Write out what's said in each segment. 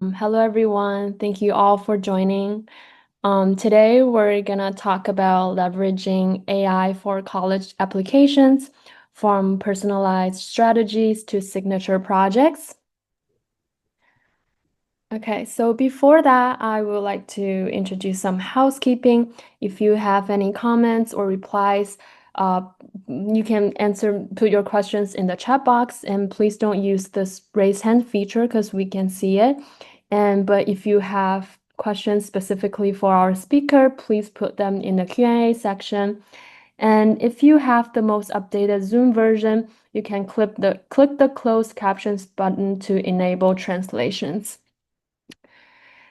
Hello, everyone. Thank you all for joining. Today, we're going to talk about leveraging AI for college applications, from personalized strategies to signature projects. Okay, so before that, I would like to introduce some housekeeping. If you have any comments or replies, uh, you can put your questions in the chat box, and please don't use this raise hand feature because we can see it. But if you have questions specifically for our speaker, please put them in the Q&A section. And if you have the most updated Zoom version, you can click the closed captions button to enable translations.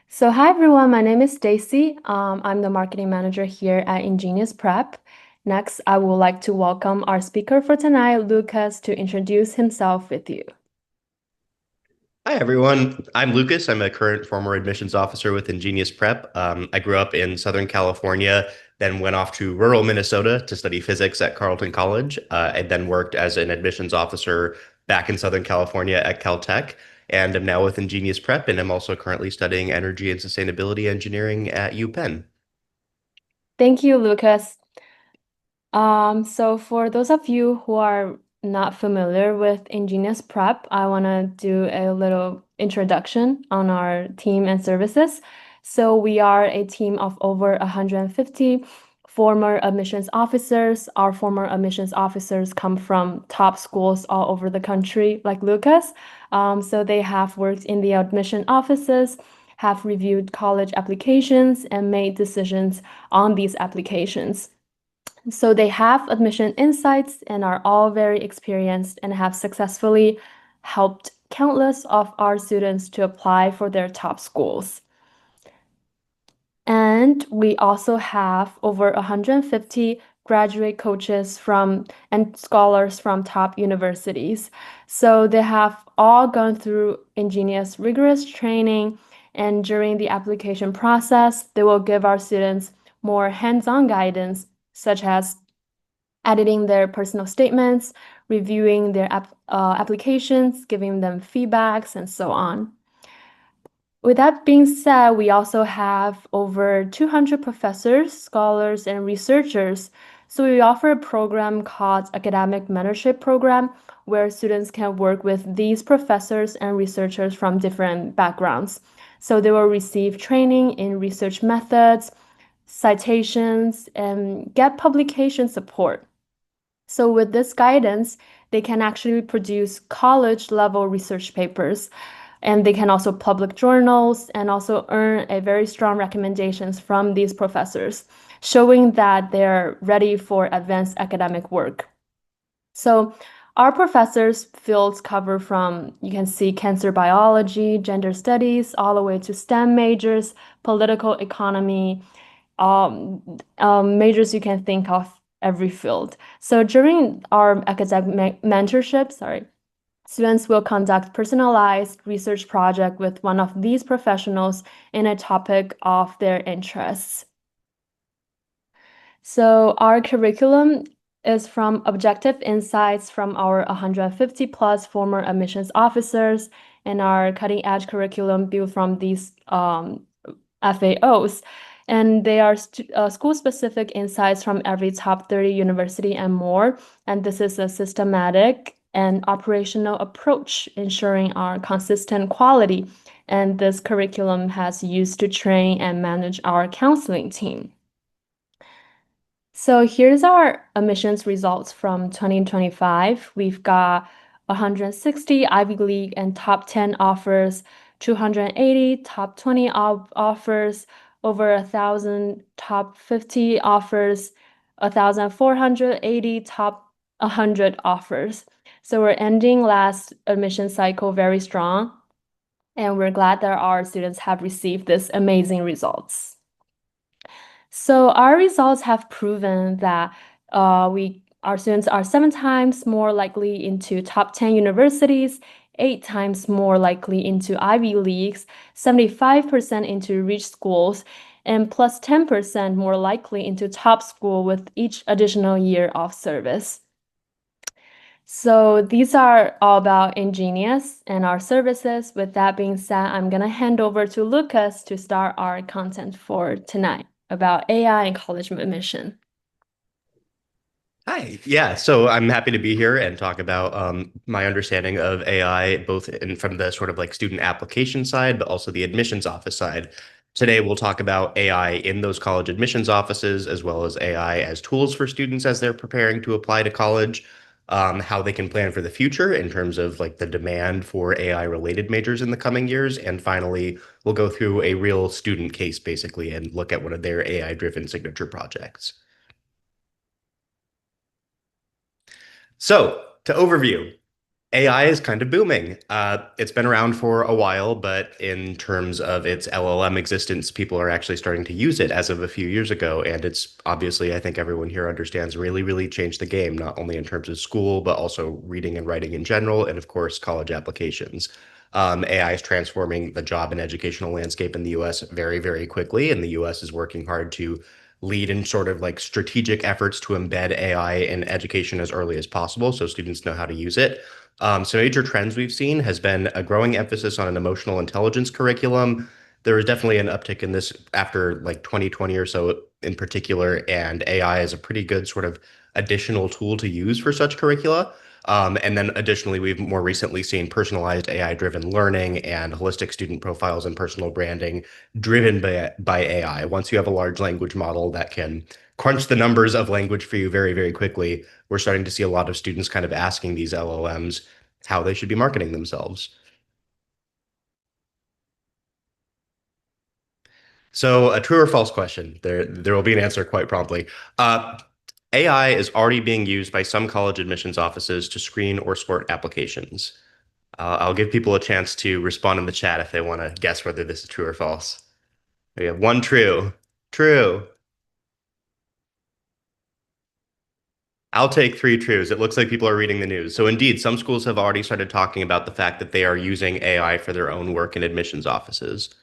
So hi everyone, my name is Stacy. I'm the marketing manager here at Ingenious Prep. Next, I would like to welcome our speaker for tonight, Lucas, to introduce himself with you. Hi, everyone. I'm Lucas. I'm a current former admissions officer with Ingenious Prep. I grew up in Southern California, then went off to rural Minnesota to study physics at Carleton College, and then worked as an admissions officer back in Southern California at Caltech. And I'm now with Ingenious Prep, and I'm also currently studying energy and sustainability engineering at UPenn. Thank you, Lucas. So for those of you who are not familiar with Ingenious Prep, I want to do a little introduction on our team and services. So we are a team of over 150 former admissions officers. Our former admissions officers come from top schools all over the country, like Lucas. So they have worked in the admission offices, have reviewed college applications, and made decisions on these applications. So they have admission insights and are all very experienced and have successfully helped countless of our students to apply for their top schools. And we also have over 150 graduate coaches and scholars from top universities. So they have all gone through ingenious, rigorous training. And during the application process, they will give our students more hands-on guidance, such as editing their personal statements, reviewing their applications, giving them feedbacks, and so on. With that being said, we also have over 200 professors, scholars, and researchers. So we offer a program called Academic Mentorship Program, where students can work with these professors and researchers from different backgrounds. So they will receive training in research methods, citations, and get publication support. So with this guidance, they can actually produce college level research papers, and they can also publish journals and also earn a very strong recommendations from these professors, showing that they're ready for advanced academic work. So our professors' fields cover from, you can see cancer biology, gender studies, all the way to STEM majors, political economy, majors you can think of every field. So during our academic mentorship, students will conduct personalized research project with one of these professionals in a topic of their interests. So our curriculum is from objective insights from our 150 plus former admissions officers, and our cutting edge curriculum built from these FAOs. And they are school-specific insights from every top 30 university and more. And this is a systematic and operational approach, ensuring our consistent quality. And this curriculum has used to train and manage our counseling team. So here's our admissions results from 2025. We've got 160 Ivy League and top 10 offers, 280 top 20 offers, over 1,000 top 50 offers, 1,480 top 100 offers. So we're ending last admission cycle very strong, and we're glad that our students have received this amazing results. So our results have proven that our students are 7 times more likely into top 10 universities, 8 times more likely into Ivy Leagues, 75% into rich schools, and plus 10% more likely into top school with each additional year of service. So these are all about Ingenious and our services. With that being said, I'm gonna hand over to Lucas to start our content for tonight about AI and college admission. Hi. Yeah, so I'm happy to be here and talk about my understanding of AI, both from the sort of like student application side, but also the admissions office side. Today, we'll talk about AI in those college admissions offices, as well as AI as tools for students as they're preparing to apply to college, how they can plan for the future in terms of like the demand for AI related majors in the coming years. And finally, we'll go through a real student case basically and look at one of their AI driven signature projects. So, to overview, AI is kind of booming. It's been around for a while, but in terms of its LLM existence, people are actually starting to use it as of a few years ago. And it's obviously, I think everyone here understands, really, really changed the game, not only in terms of school, but also reading and writing in general, and of course, college applications. AI is transforming the job and educational landscape in the US very, very quickly, and the US is working hard to lead in sort of like strategic efforts to embed AI in education as early as possible so students know how to use it. So major trends we've seen has been a growing emphasis on an emotional intelligence curriculum. There is definitely an uptick in this after like 2020 or so in particular, and AI is a pretty good sort of additional tool to use for such curricula. And then additionally, we've more recently seen personalized AI-driven learning and holistic student profiles and personal branding driven by AI. Once you have a large language model that can crunch the numbers of language for you very, very quickly, we're starting to see a lot of students kind of asking these LLMs how they should be marketing themselves. So, a true or false question. There will be an answer quite promptly. AI is already being used by some college admissions offices to screen or sort applications. I'll give people a chance to respond in the chat if they want to guess whether this is true or false. We have one true. True. I'll take three trues. It looks like people are reading the news. So indeed, some schools have already started talking about the fact that they are using AI for their own work in admissions offices.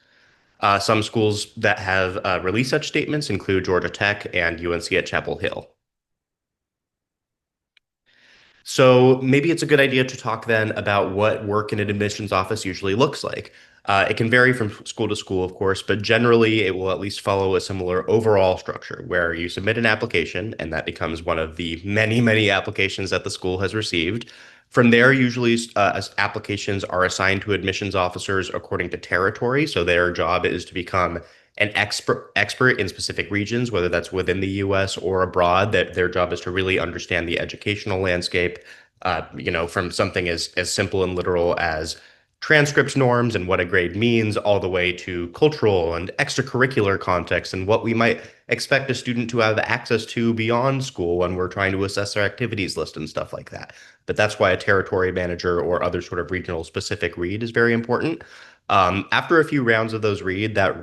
Some schools that have released such statements include Georgia Tech and UNC at Chapel Hill. So maybe it's a good idea to talk then about what work in an admissions office usually looks like. It can vary from school to school, of course, but generally it will at least follow a similar overall structure where you submit an application, and that becomes one of the many, many applications that the school has received. From there, usually applications are assigned to admissions officers according to territory. So their job is to become an expert in specific regions, whether that's within the US or abroad, that their job is to really understand the educational landscape, from something as simple and literal as transcripts norms and what a grade means, all the way to cultural and extracurricular context and what we might expect a student to have access to beyond school when we're trying to assess their activities list and stuff like that. But that's why a territory manager or other sort of regional specific read is very important. After a few rounds of those read, that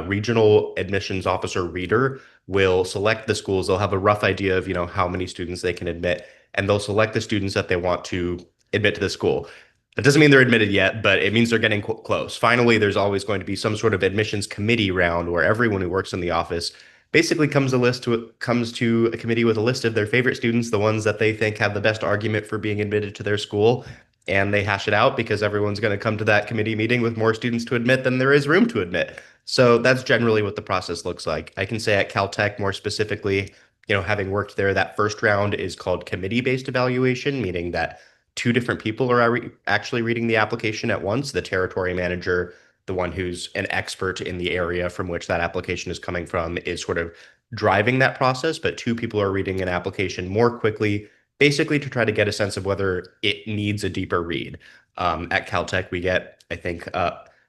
regional admissions officer reader will select the schools. They'll have a rough idea of, how many students they can admit, and they'll select the students that they want to admit to the school. That doesn't mean they're admitted yet, but it means they're getting close. Finally, there's always going to be some sort of admissions committee round where everyone who works in the office basically comes to a committee with a list of their favorite students, the ones that they think have the best argument for being admitted to their school, and they hash it out because everyone's going to come to that committee meeting with more students to admit than there is room to admit. So that's generally what the process looks like. I can say at Caltech more specifically, having worked there, that first round is called committee-based evaluation, meaning that two different people are actually reading the application at once. The territory manager, the one who's an expert in the area from which that application is coming from, is sort of driving that process, but two people are reading an application more quickly, basically to try to get a sense of whether it needs a deeper read. At Caltech, we get, I think,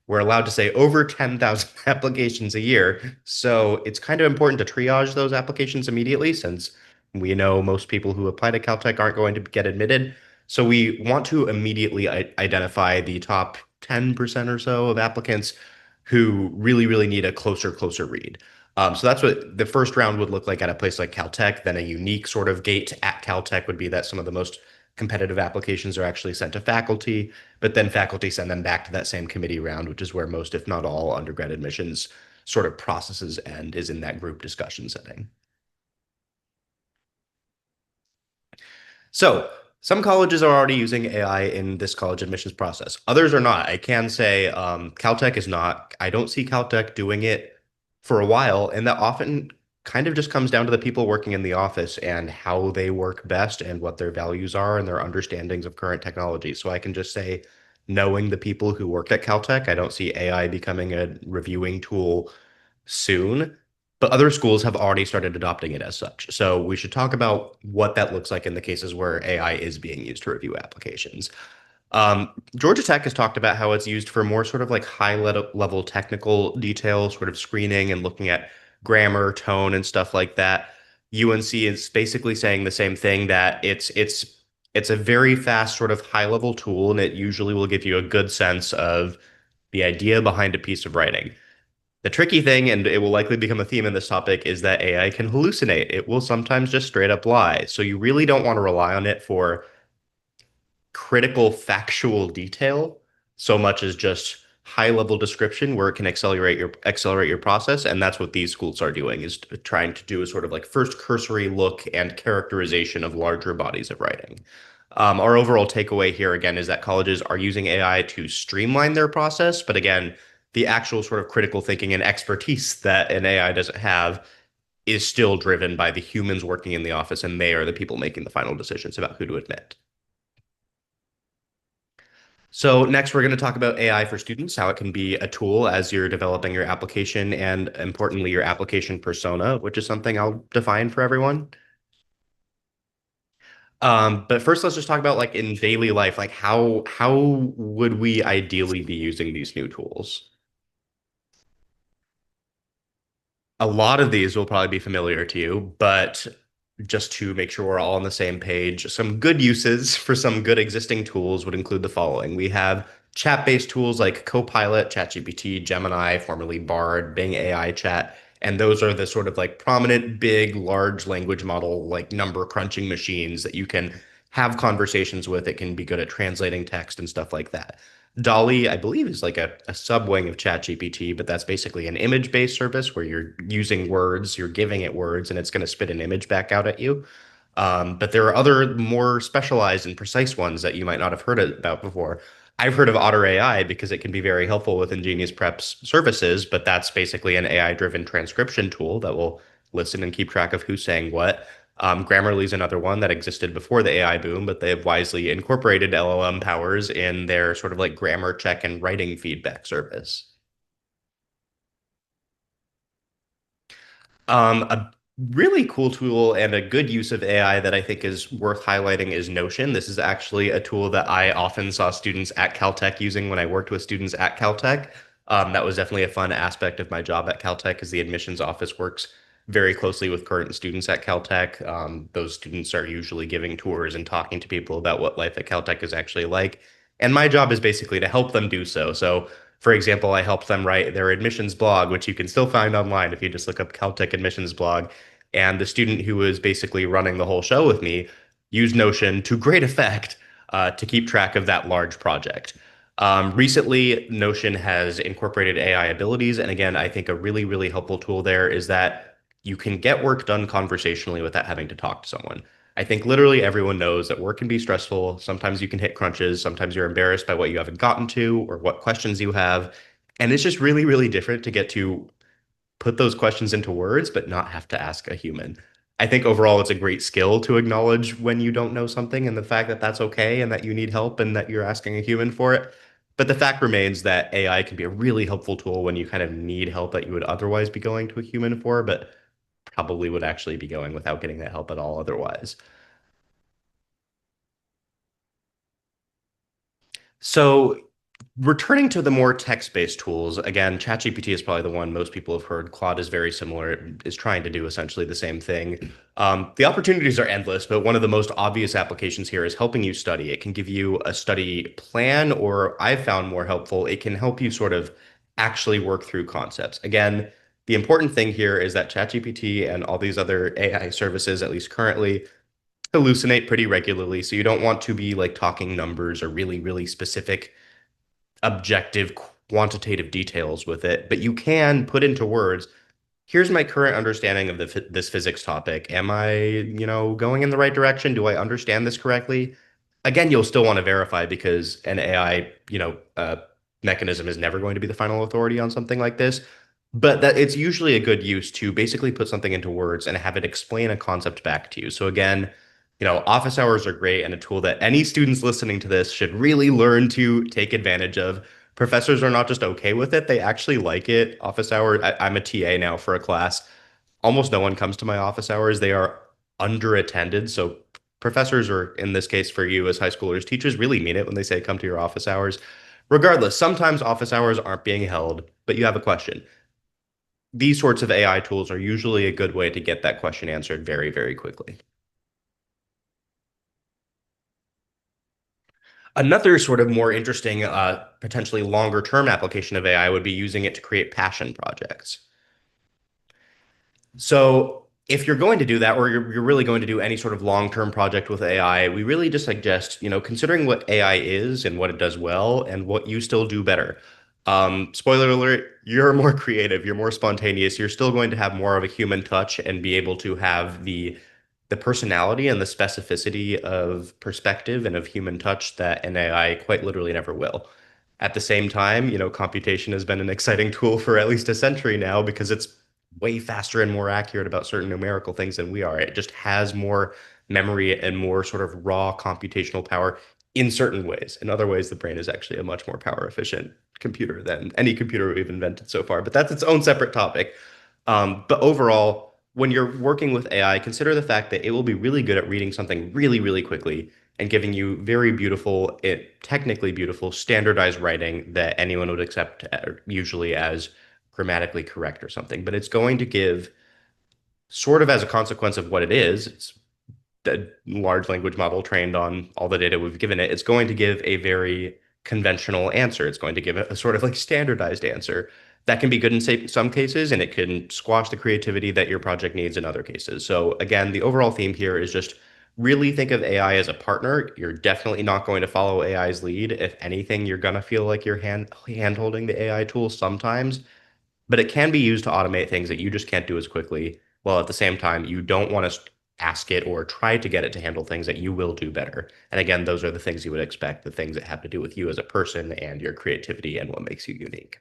we're allowed to say over 10,000 applications a year. So it's kind of important to triage those applications immediately since we know most people who apply to Caltech aren't going to get admitted. So we want to immediately identify the top 10% or so of applicants who really, really need a closer read. So that's what the first round would look like at a place like Caltech. Then a unique sort of gate at Caltech would be that some of the most competitive applications are actually sent to faculty, but then faculty send them back to that same committee round, which is where most, if not all, undergrad admissions sort of processes end, is in that group discussion setting. So Some colleges are already using AI in this college admissions process. Others are not. I can say Caltech is not. I don't see Caltech doing it for a while, and that often kind of just comes down to the people working in the office and how they work best and what their values are and their understandings of current technology. So I can just say, knowing the people who work at Caltech, I don't see AI becoming a reviewing tool soon, but other schools have already started adopting it as such. So we should talk about what that looks like in the cases where AI is being used to review applications. Georgia Tech has talked about how it's used for more sort of like level technical detail, sort of screening and looking at grammar, tone, and stuff like that. UNC is basically saying the same thing, that it's a very fast sort of high level tool, and it usually will give you a good sense of the idea behind a piece of writing. The tricky thing, and it will likely become a theme in this topic, is that AI can hallucinate. It will sometimes just straight up lie. So you really don't want to rely on it for critical factual detail so much as just high level description where it can accelerate your process. And that's what these schools are doing, is trying to do a sort of like first cursory look and characterization of larger bodies of writing. Our overall takeaway here again is that colleges are using AI to streamline their process, but again, the actual sort of critical thinking and expertise that an AI doesn't have is still driven by the humans working in the office, and they are the people making the final decisions about who to admit. So next, we're going to talk about AI for students, how it can be a tool as you're developing your application and importantly, your application persona, which is something I'll define for everyone. But first, let's just talk about like in daily life, like how would we ideally be using these new tools? A lot of these will probably be familiar to you, but just to make sure we're all on the same page, some good uses for some good existing tools would include the following. We have chat-based tools like Copilot, ChatGPT, Gemini, formerly Bard, Bing AI Chat, and those are the sort of like prominent, big, large language model, like number crunching machines that you can have conversations with. It can be good at translating text and stuff like that. Dolly, I believe, is like a sub-wing of ChatGPT, but that's basically an image-based service where you're using words, you're giving it words, and it's going to spit an image back out at you. But there are other more specialized and precise ones that you might not have heard about before. I've heard of Otter AI because it can be very helpful with Ingenious Prep's services, but that's basically an AI-driven transcription tool that will listen and keep track of who's saying what. Grammarly is another one that existed before the AI boom, but they have wisely incorporated LLM powers in their sort of like grammar check and writing feedback service. A really cool tool and a good use of AI that I think is worth highlighting is Notion. This is actually a tool that I often saw students at Caltech using when I worked with students at Caltech. That was definitely a fun aspect of my job at Caltech, as the admissions office works very closely with current students at Caltech. Those students are usually giving tours and talking to people about what life at Caltech is actually like. And my job is basically to help them do so. So for example, I helped them write their admissions blog, which you can still find online if you just look up Caltech admissions blog. And the student who was basically running the whole show with me used Notion to great effect to keep track of that large project. Recently, Notion has incorporated AI abilities. And again, I think a really, really helpful tool there is that you can get work done conversationally without having to talk to someone. I think literally everyone knows that work can be stressful. Sometimes you can hit crunches. Sometimes you're embarrassed by what you haven't gotten to or what questions you have. And it's just really, really different to get to put those questions into words, but not have to ask a human. I think overall it's a great skill to acknowledge when you don't know something and the fact that that's okay and that you need help and that you're asking a human for it. But the fact remains that AI can be a really helpful tool when you kind of need help that you would otherwise be going to a human for, but probably would actually be going without getting that help at all otherwise. So, returning to the more text-based tools, again, ChatGPT is probably the one most people have heard. Claude is very similar. It is trying to do essentially the same thing. The opportunities are endless, but one of the most obvious applications here is helping you study. It can give you a study plan, or I've found more helpful, it can help you sort of actually work through concepts. Again, the important thing here is that ChatGPT and all these other AI services, at least currently, hallucinate pretty regularly. So you don't want to be like talking numbers or really, really specific, objective, quantitative details with it, but you can put into words, here's my current understanding of this physics topic. Am I, going in the right direction? Do I understand this correctly? Again, you'll still want to verify because an AI, mechanism is never going to be the final authority on something like this. But that it's usually a good use to basically put something into words and have it explain a concept back to you. So again, office hours are great and a tool that any students listening to this should really learn to take advantage of. Professors are not just okay with it, they actually like it. Office hour, I'm a TA now for a class. Almost no one comes to my office hours. They are underattended. So professors, or in this case for you as high schoolers, teachers really mean it when they say come to your office hours. Regardless, sometimes office hours aren't being held, but you have a question. These sorts of AI tools are usually a good way to get that question answered very, very quickly. Another sort of more interesting, potentially longer term application of AI would be using it to create passion projects. So if you're going to do that, or you're really going to do any sort of long-term project with AI, we really just suggest, considering what AI is and what it does well and what you still do better. Spoiler alert, you're more creative, you're more spontaneous, you're still going to have more of a human touch and be able to have the personality and the specificity of perspective and of human touch that an AI quite literally never will. At the same time, computation has been an exciting tool for at least a century now because it's way faster and more accurate about certain numerical things than we are. It just has more memory and more sort of raw computational power in certain ways. In other ways, the brain is actually a much more power efficient computer than any computer we've invented so far. But that's its own separate topic. But overall, when you're working with AI, consider the fact that it will be really good at reading something really, really quickly and giving you very beautiful, technically beautiful, standardized writing that anyone would accept usually as grammatically correct or something. But it's going to give, sort of as a consequence of what it is, it's the large language model trained on all the data we've given it, it's going to give a very conventional answer. It's going to give a sort of like standardized answer that can be good in some cases, and it can squash the creativity that your project needs in other cases. So again, the overall theme here is just really think of AI as a partner. You're definitely not going to follow AI's lead. If anything, you're gonna feel like you're hand holding the AI tool sometimes, but it can be used to automate things that you just can't do as quickly. While at the same time, you don't want to ask it or try to get it to handle things that you will do better. And again, those are the things you would expect, the things that have to do with you as a person and your creativity and what makes you unique.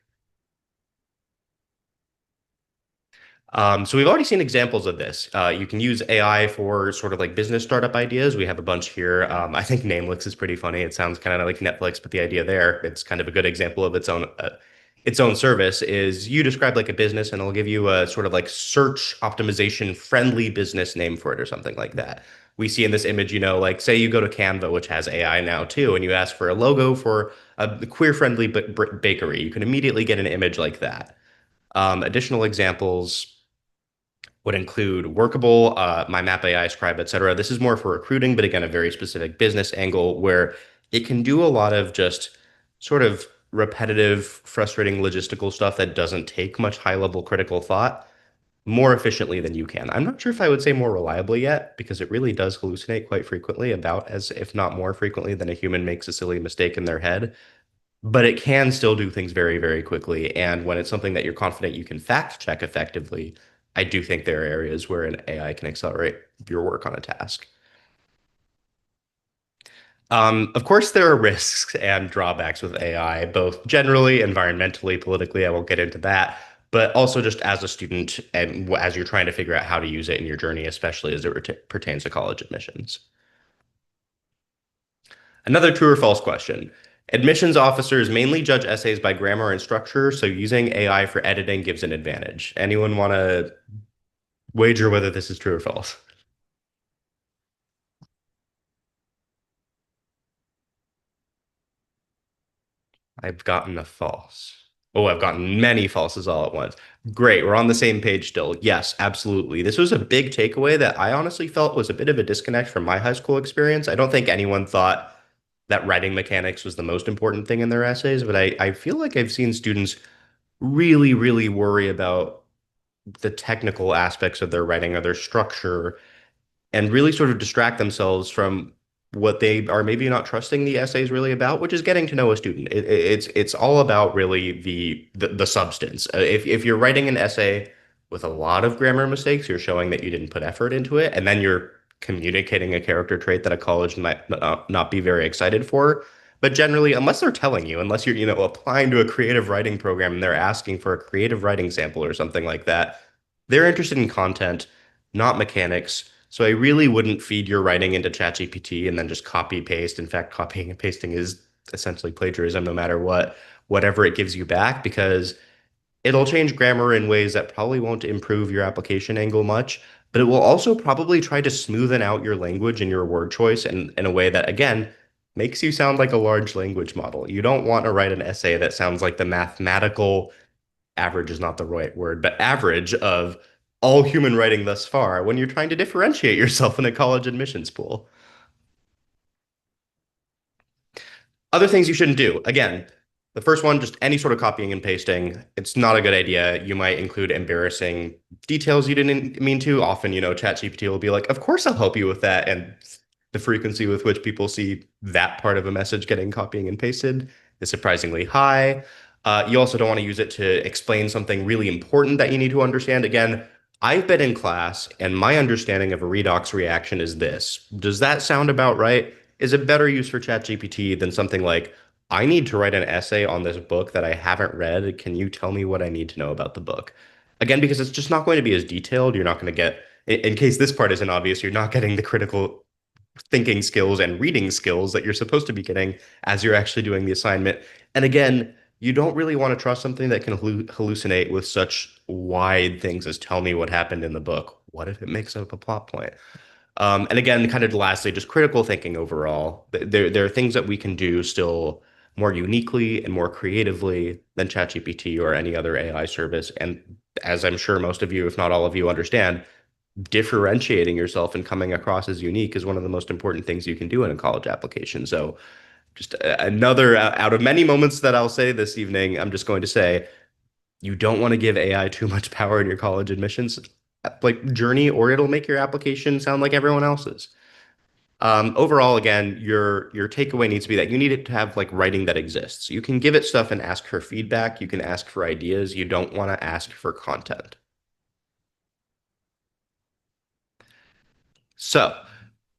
So we've already seen examples of this. You can use AI for sort of like business startup ideas. We have a bunch here. I think Namelix is pretty funny. It sounds kind of like Netflix, but the idea there, it's kind of a good example of its own service is you describe like a business and it'll give you a sort of like search optimization friendly business name for it or something like that. We see in this image, like say you go to Canva, which has AI now too, and you ask for a logo for a queer friendly bakery. You can immediately get an image like that. Additional examples would include Workable, My Map AI, Scribe, etc. This is more for recruiting, but again, a very specific business angle where it can do a lot of just sort of repetitive, frustrating logistical stuff that doesn't take much high-level critical thought more efficiently than you can. I'm not sure if I would say more reliably yet, because it really does hallucinate quite frequently, about as if not more frequently than a human makes a silly mistake in their head. But it can still do things very, very quickly. And when it's something that you're confident you can fact check effectively, I do think there are areas where an AI can accelerate your work on a task. Of course, there are risks and drawbacks with AI, both generally, environmentally, politically. I won't get into that, but also just as a student and as you're trying to figure out how to use it in your journey, especially as it pertains to college admissions. Another true or false question. Admissions officers mainly judge essays by grammar and structure, so using AI for editing gives an advantage. Anyone want to wager whether this is true or false? I've gotten a false. Oh, I've gotten many falses all at once. Great, we're on the same page still. Yes, absolutely. This was a big takeaway that I honestly felt was a bit of a disconnect from my high school experience. I don't think anyone thought that writing mechanics was the most important thing in their essays, but I feel like I've seen students really, really worry about the technical aspects of their writing or their structure and really sort of distract themselves from what they are maybe not trusting the essay is really about, which is getting to know a student. It's all about really the substance. If you're writing an essay with a lot of grammar mistakes, you're showing that you didn't put effort into it, and then you're communicating a character trait that a college might not be very excited for. But generally, unless they're telling you, unless you're, applying to a creative writing program and they're asking for a creative writing sample or something like that, they're interested in content, not mechanics. So I really wouldn't feed your writing into ChatGPT and then just copy paste. In fact, copying and pasting is essentially plagiarism no matter whatever it gives you back, because it'll change grammar in ways that probably won't improve your application angle much, but it will also probably try to smoothen out your language and your word choice in a way that, again, makes you sound like a large language model. You don't want to write an essay that sounds like the mathematical average is not the right word, but average of all human writing thus far when you're trying to differentiate yourself in a college admissions pool. Other things you shouldn't do. Again, the first one, just any sort of copying and pasting. It's not a good idea. You might include embarrassing details you didn't mean to. Often, ChatGPT will be like, of course I'll help you with that. And the frequency with which people see that part of a message getting copying and pasted is surprisingly high. You also don't want to use it to explain something really important that you need to understand. Again, I've been in class and my understanding of a redox reaction is this. Does that sound about right? Is it better use for ChatGPT than something like, I need to write an essay on this book that I haven't read. Can you tell me what I need to know about the book? Again, because it's just not going to be as detailed. You're not going to get, in case this part isn't obvious, you're not getting the critical thinking skills and reading skills that you're supposed to be getting as you're actually doing the assignment. And again, you don't really want to trust something that can hallucinate with such wide things as tell me what happened in the book. What if it makes up a plot point? And again, kind of lastly, just critical thinking overall. There are things that we can do still more uniquely and more creatively than ChatGPT or any other AI service. And as I'm sure most of you, if not all of you, understand, differentiating yourself and coming across as unique is one of the most important things you can do in a college application. So just another out of many moments that I'll say this evening, I'm just going to say you don't want to give AI too much power in your college admissions like journey, or it'll make your application sound like everyone else's. Overall, again, your takeaway needs to be that you need it to have like writing that exists. You can give it stuff and ask for feedback. You can ask for ideas. You don't want to ask for content. So,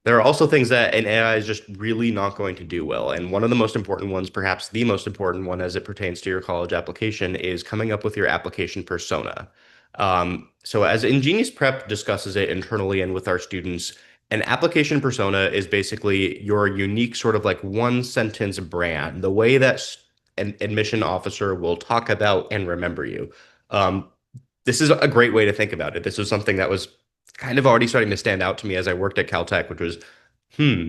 there are also things that an AI is just really not going to do well. And one of the most important ones, perhaps the most important one as it pertains to your college application, is coming up with your application persona. So, as Ingenious Prep discusses it internally and with our students, an application persona is basically your unique sort of like one sentence brand, the way that an admission officer will talk about and remember you. Um, this is a great way to think about it. This is something that was kind of already starting to stand out to me as I worked at Caltech, which was, hmm,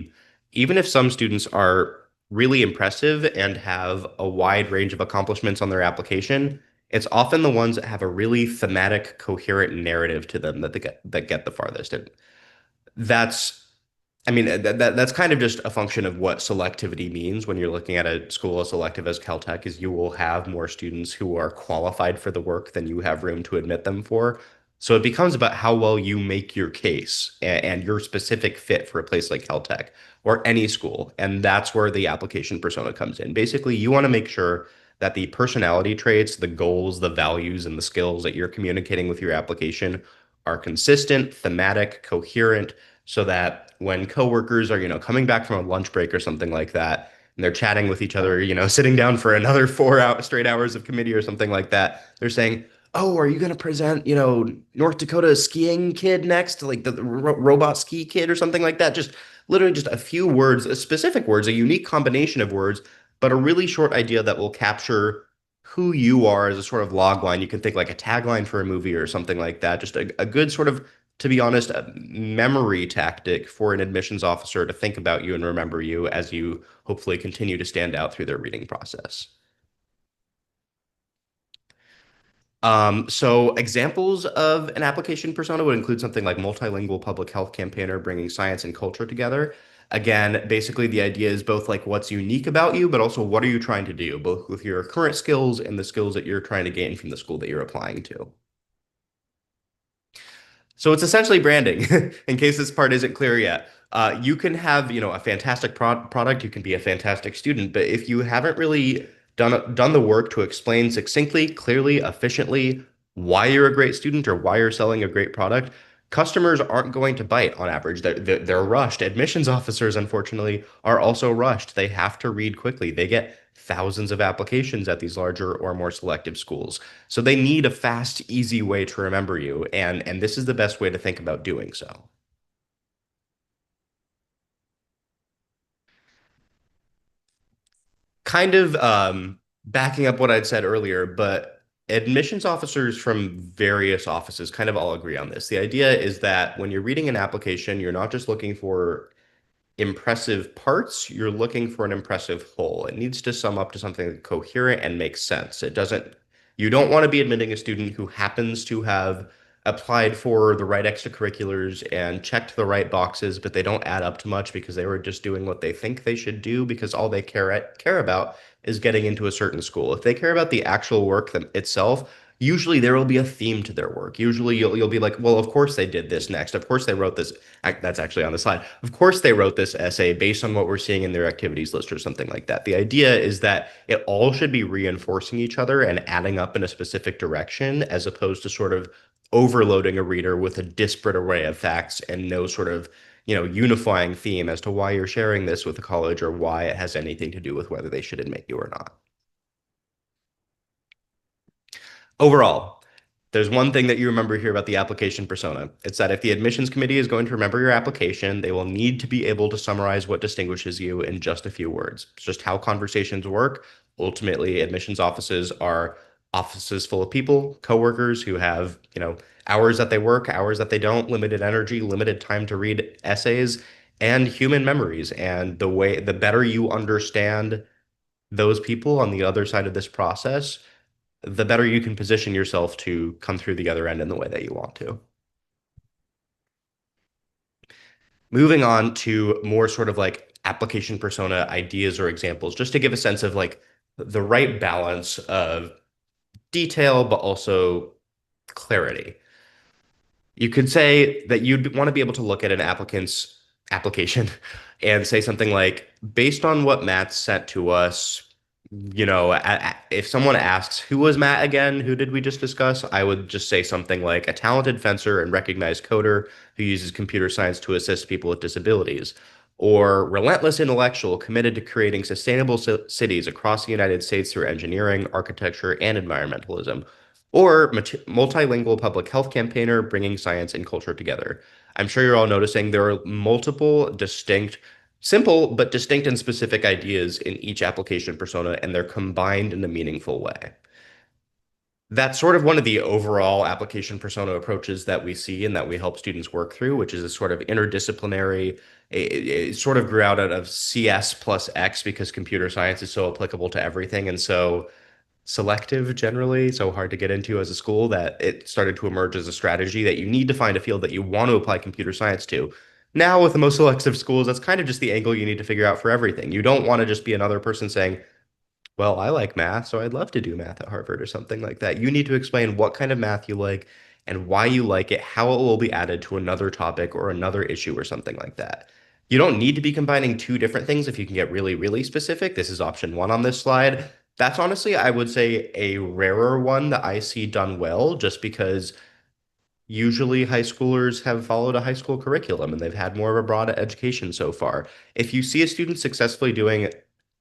even if some students are really impressive and have a wide range of accomplishments on their application, it's often the ones that have a really thematic, coherent narrative to them that get the farthest. And that's I mean, that's kind of just a function of what selectivity means when you're looking at a school as selective as Caltech, is you will have more students who are qualified for the work than you have room to admit them for. So it becomes about how well you make your case and your specific fit for a place like Caltech or any school. And that's where the application persona comes in. Basically, you want to make sure that the personality traits, the goals, the values, and the skills that you're communicating with your application are consistent, thematic, coherent, so that when coworkers are, coming back from a lunch break or something like that, and they're chatting with each other, sitting down for another 4 straight hours of committee or something like that, they're saying, "Oh, are you going to present, North Dakota skiing kid next, like the robot ski kid or something like that?" Just literally just a few words, specific words, a unique combination of words, but a really short idea that will capture who you are as a sort of log line. You can think like a tagline for a movie or something like that. Just a good sort of, to be honest, a memory tactic for an admissions officer to think about you and remember you as you hopefully continue to stand out through their reading process. So examples of an application persona would include something like multilingual public health campaigner bringing science and culture together. Again, basically the idea is both like what's unique about you, but also what are you trying to do, both with your current skills and the skills that you're trying to gain from the school that you're applying to. So it's essentially branding, in case this part isn't clear yet. You can have, a fantastic product, you can be a fantastic student, but if you haven't really done the work to explain succinctly, clearly, efficiently why you're a great student or why you're selling a great product, Customers aren't going to bite on average. They're rushed. Admissions officers, unfortunately, are also rushed. They have to read quickly. They get thousands of applications at these larger or more selective schools. So they need a fast, easy way to remember you, and this is the best way to think about doing so. Kind of backing up what I'd said earlier, but admissions officers from various offices kind of all agree on this. The idea is that when you're reading an application, you're not just looking for impressive parts, you're looking for an impressive whole. It needs to sum up to something coherent and makes sense. You don't want to be admitting a student who happens to have applied for the right extracurriculars and checked the right boxes, but they don't add up to much because they were just doing what they think they should do because all they care about is getting into a certain school. If they care about the actual work itself, usually there will be a theme to their work. Usually you'll be like, well, of course they did this next. Of course they wrote this. That's actually on the slide. Of course they wrote this essay based on what we're seeing in their activities list or something like that. The idea is that it all should be reinforcing each other and adding up in a specific direction as opposed to sort of overloading a reader with a disparate array of facts and no sort of, unifying theme as to why you're sharing this with the college or why it has anything to do with whether they should admit you or not. Overall, there's one thing that you remember here about the application persona. It's that if the admissions committee is going to remember your application, they will need to be able to summarize what distinguishes you in just a few words. It's just how conversations work. Ultimately, admissions offices are offices full of people, coworkers who have, hours that they work, hours that they don't, limited energy, limited time to read essays, and human memories. And the better you understand those people on the other side of this process, the better you can position yourself to come through the other end in the way that you want to. Moving on to more sort of like application persona ideas or examples, just to give a sense of like the right balance of detail, but also clarity. You could say that you'd want to be able to look at an applicant's application and say something like, based on what Matt sent to us, if someone asks, who was Matt again? Who did we just discuss? I would just say something like a talented fencer and recognized coder who uses computer science to assist people with disabilities, or relentless intellectual committed to creating sustainable cities across the United States through engineering, architecture, and environmentalism, or multilingual public health campaigner bringing science and culture together. I'm sure you're all noticing there are multiple distinct, simple but distinct and specific ideas in each application persona, and they're combined in a meaningful way. That's sort of one of the overall application persona approaches that we see and that we help students work through, which is a sort of interdisciplinary, it sort of grew out of CS plus X because computer science is so applicable to everything. And so selective generally, so hard to get into as a school that it started to emerge as a strategy that you need to find a field that you want to apply computer science to. Now, with the most selective schools, that's kind of just the angle you need to figure out for everything. You don't want to just be another person saying, well, I like math, so I'd love to do math at Harvard or something like that. You need to explain what kind of math you like and why you like it, how it will be added to another topic or another issue or something like that. You don't need to be combining two different things if you can get really, really specific. This is option one on this slide. That's honestly, I would say, a rarer one that I see done well, just because usually high schoolers have followed a high school curriculum and they've had more of a broad education so far. If you see a student successfully doing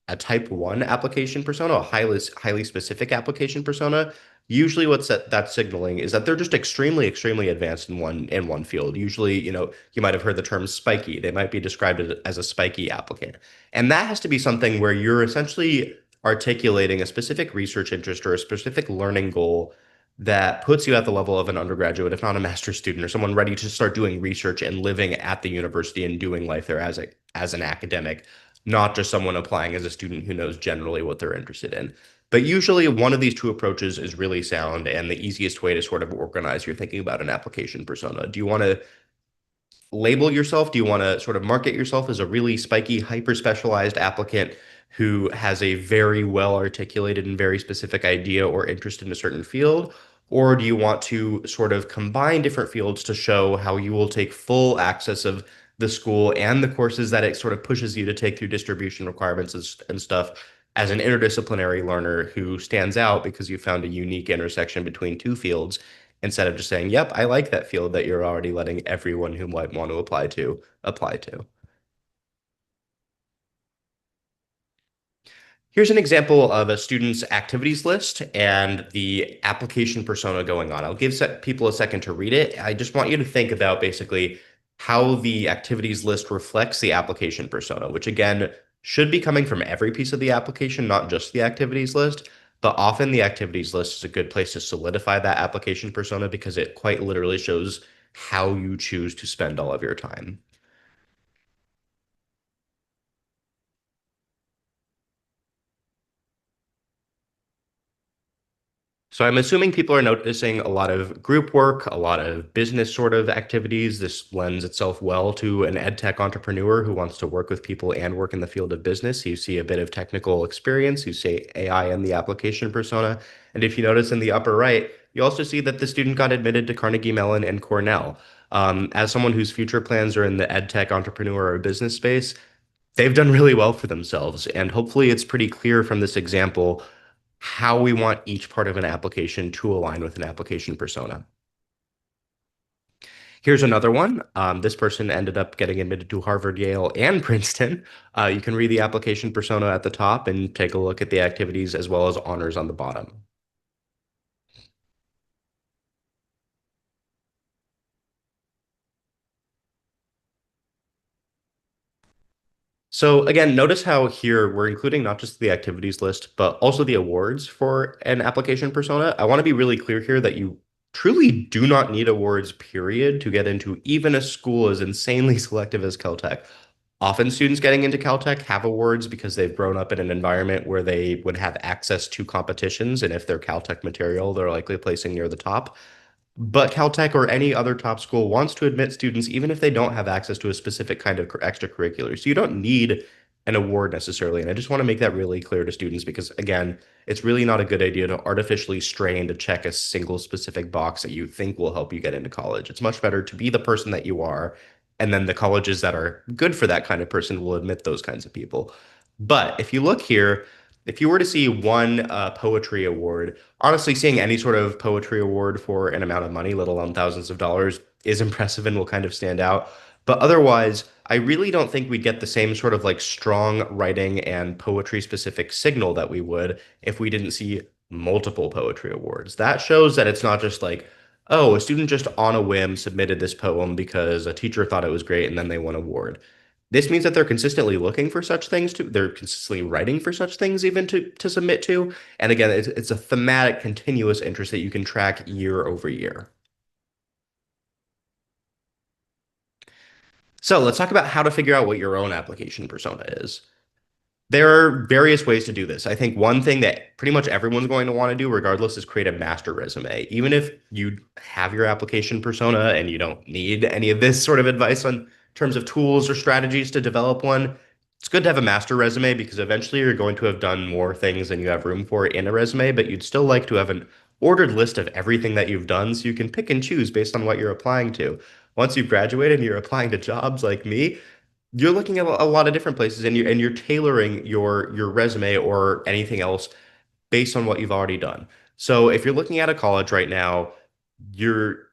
a type one application persona, a highly specific application persona, usually that's signaling is that they're just extremely, extremely advanced in one field. Usually, you might have heard the term spiky. They might be described as a spiky applicant. And that has to be something where you're essentially articulating a specific research interest or a specific learning goal that puts you at the level of an undergraduate, if not a master's student, or someone ready to start doing research and living at the university and doing life there as an academic, not just someone applying as a student who knows generally what they're interested in. But usually one of these two approaches is really sound and the easiest way to sort of organize your thinking about an application persona. Do you want to label yourself? Do you want to sort of market yourself as a really spiky, hyper specialized applicant who has a very well articulated and very specific idea or interest in a certain field? Or do you want to sort of combine different fields to show how you will take full access of the school and the courses that it sort of pushes you to take through distribution requirements and stuff as an interdisciplinary learner who stands out because you found a unique intersection between two fields instead of just saying, yep, I like that field that you're already letting everyone who might want to apply to. Here's an example of a student's activities list and the application persona going on. I'll give people a second to read it. I just want you to think about basically how the activities list reflects the application persona, which again should be coming from every piece of the application, not just the activities list. But often the activities list is a good place to solidify that application persona because it quite literally shows how you choose to spend all of your time. So I'm assuming people are noticing a lot of group work, a lot of business sort of activities. This lends itself well to an ed tech entrepreneur who wants to work with people and work in the field of business. You see a bit of technical experience, you see AI and the application persona. And if you notice in the upper right, you also see that the student got admitted to Carnegie Mellon and Cornell. As someone whose future plans are in the ed tech entrepreneur or business space, they've done really well for themselves. And hopefully it's pretty clear from this example how we want each part of an application to align with an application persona. Here's another one. This person ended up getting admitted to Harvard, Yale, and Princeton. You can read the application persona at the top and take a look at the activities as well as honors on the bottom. So again, notice how here we're including not just the activities list, but also the awards for an application persona. I want to be really clear here that you truly do not need awards, period, to get into even a school as insanely selective as Caltech. Often students getting into Caltech have awards because they've grown up in an environment where they would have access to competitions, and if they're Caltech material, they're likely placing near the top. But Caltech or any other top school wants to admit students even if they don't have access to a specific kind of extracurricular. So you don't need an award necessarily. And I just want to make that really clear to students because, again, it's really not a good idea to artificially strain to check a single specific box that you think will help you get into college. It's much better to be the person that you are. And then the colleges that are good for that kind of person will admit those kinds of people. But if you look here, if you were to see one poetry award, honestly, seeing any sort of poetry award for an amount of money, let alone thousands of dollars, is impressive and will kind of stand out. But otherwise, I really don't think we'd get the same sort of like strong writing and poetry specific signal that we would if we didn't see multiple poetry awards. That shows that it's not just like, oh, a student just on a whim submitted this poem because a teacher thought it was great and then they won an award. This means that they're consistently looking for such things to, they're consistently writing for such things even to submit to. And again, it's a thematic, continuous interest that you can track year over year. So let's talk about how to figure out what your own application persona is. There are various ways to do this. I think one thing that pretty much everyone's going to want to do, regardless, is create a master resume. Even if you have your application persona and you don't need any of this sort of advice on terms of tools or strategies to develop one, it's good to have a master resume because eventually you're going to have done more things than you have room for in a resume, but you'd still like to have an ordered list of everything that you've done so you can pick and choose based on what you're applying to. Once you've graduated and you're applying to jobs like me, you're looking at a lot of different places and you're tailoring your resume or anything else based on what you've already done. So if you're looking at a college right now, you're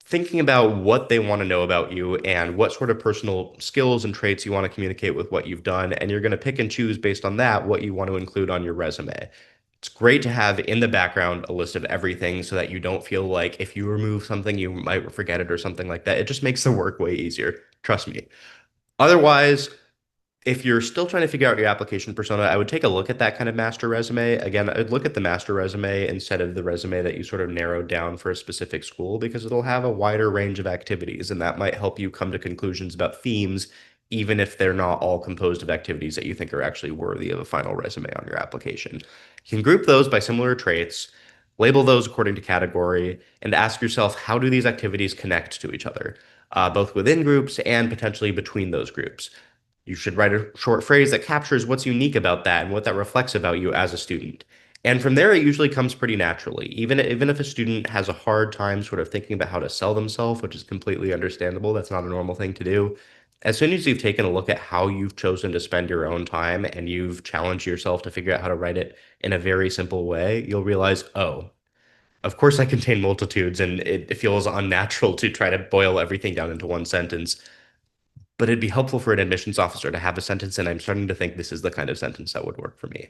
thinking about what they want to know about you and what sort of personal skills and traits you want to communicate with what you've done, and you're going to pick and choose based on that what you want to include on your resume. It's great to have in the background a list of everything so that you don't feel like if you remove something, you might forget it or something like that. It just makes the work way easier. Trust me. Otherwise, if you're still trying to figure out your application persona, I would take a look at that kind of master resume. Again, I'd look at the master resume instead of the resume that you sort of narrowed down for a specific school because it'll have a wider range of activities, and that might help you come to conclusions about themes, even if they're not all composed of activities that you think are actually worthy of a final resume on your application. You can group those by similar traits, label those according to category, and ask yourself, how do these activities connect to each other, both within groups and potentially between those groups? You should write a short phrase that captures what's unique about that and what that reflects about you as a student. And from there, it usually comes pretty naturally. Even if a student has a hard time sort of thinking about how to sell themselves, which is completely understandable, that's not a normal thing to do. As soon as you've taken a look at how you've chosen to spend your own time and you've challenged yourself to figure out how to write it in a very simple way, you'll realize, oh, Of course, I contain multitudes, and it feels unnatural to try to boil everything down into one sentence. But it'd be helpful for an admissions officer to have a sentence, and I'm starting to think this is the kind of sentence that would work for me.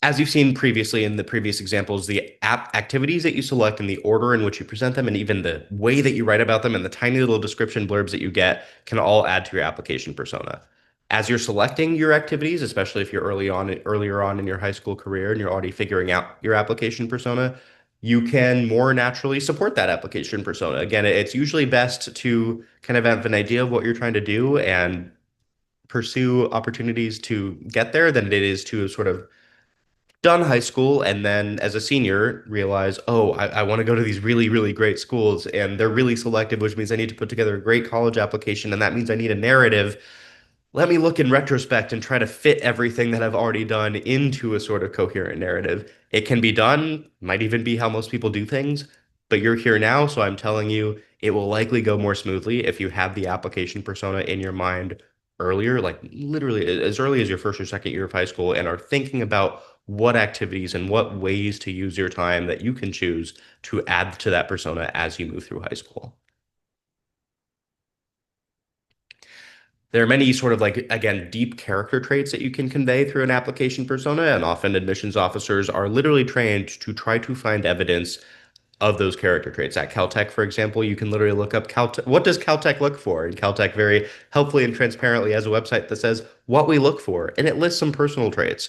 As you've seen previously in the previous examples, the app activities that you select and the order in which you present them, and even the way that you write about them and the tiny little description blurbs that you get can all add to your application persona. As you're selecting your activities, especially if you're earlier on in your high school career and you're already figuring out your application persona, you can more naturally support that application persona. Again, it's usually best to kind of have an idea of what you're trying to do and pursue opportunities to get there than it is to sort of done high school and then as a senior realize, oh, I want to go to these really, really great schools and they're really selective, which means I need to put together a great college application and that means I need a narrative. Let me look in retrospect and try to fit everything that I've already done into a sort of coherent narrative. It can be done, might even be how most people do things, but you're here now, so I'm telling you it will likely go more smoothly if you have the application persona in your mind earlier, like literally as early as your first or second year of high school, and are thinking about what activities and what ways to use your time that you can choose to add to that persona as you move through high school. There are many sort of like, again, deep character traits that you can convey through an application persona, and often admissions officers are literally trained to try to find evidence of those character traits. At Caltech, for example, you can literally look up Caltech. What does Caltech look for? And Caltech very helpfully and transparently has a website that says what we look for, and it lists some personal traits.